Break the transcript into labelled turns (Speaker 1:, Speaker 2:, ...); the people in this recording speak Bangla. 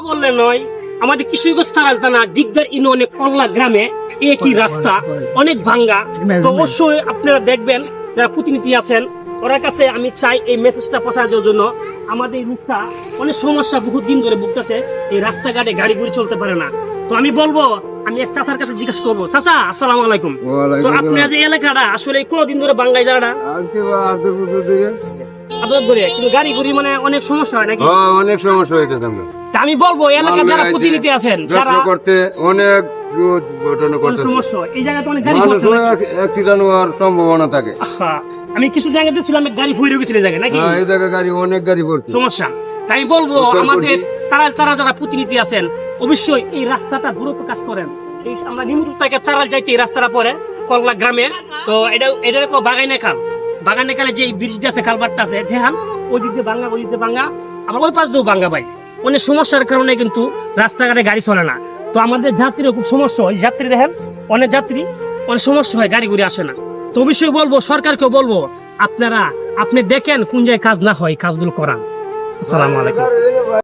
Speaker 1: বললে নয়, আমাদের কিশোরগঞ্জ থানা দিগদার ইউনিয়নে করলা গ্রামে একই রাস্তা অনেক ভাঙ্গা। তো অবশ্যই আপনারা দেখবেন যারা প্রতিনিধি আছেন ওনার কাছে আমি চাই এই মেসেজটা পৌঁছানোর জন্য। আমাদের এই রাস্তা অনেক সমস্যা বহুত দিন ধরে ভুগতেছে, এই রাস্তাঘাটে গাড়ি গুড়ি চলতে পারে না। তো আমি বলবো, আমি এক চাচার কাছে জিজ্ঞাসা করবো, চাচা আসসালামু আলাইকুম। তো আপনার যে এলাকাটা আসলে কতদিন ধরে বাংলায় জায়গাটা আপনার ধরে কিন্তু গাড়ি গুড়ি মানে অনেক সমস্যা হয় নাকি?
Speaker 2: অনেক সমস্যা হইতেছে।
Speaker 1: আমি বলবো এলাকার যারা প্রতিনিধি আছেন যারা
Speaker 2: করতে অনেক ঘটনা করতে
Speaker 1: সমস্যা এই জায়গাতে অনেক গাড়ি
Speaker 2: অ্যাক্সিডেন্ট হওয়ার সম্ভাবনা থাকে।
Speaker 1: আমি কিছু জায়গাতে ছিলাম গাড়ি ফুরে গেছিল জায়গায় নাকি
Speaker 2: এই জায়গায় গাড়ি অনেক গাড়ি পড়ছে
Speaker 1: সমস্যা। তাই বলবো আমাদের তারা যারা প্রতিনিধি আছেন অবশ্যই এই রাস্তাটা দ্রুত কাজ করেন। এই আমরা নিমুর থেকে চারাল যাইতে এই রাস্তাটা পরে করলা গ্রামে। তো এটা বাগাইনে খাল, বাগানে খালে যে ব্রিজটা আছে কালবারটা আছে দেখান ওই দিক দিয়ে ভাঙ্গা, ওই দিক দিয়ে ভাঙ্গা, আবার ওই পাশ দিয়েও ভাঙ্গা ভাই। অনেক সমস্যার কারণে কিন্তু রাস্তাঘাটে গাড়ি চলে না। তো আমাদের যাত্রীর খুব সমস্যা হয়, যাত্রী দেখেন অনেক যাত্রী অনেক সমস্যা হয়, গাড়ি ঘুরে আসে না। তো অবশ্যই বলবো সরকারকেও বলবো আপনি দেখেন কোন জায়গায় কাজ না হয় কাজগুলো করান। আসসালামু আলাইকুম।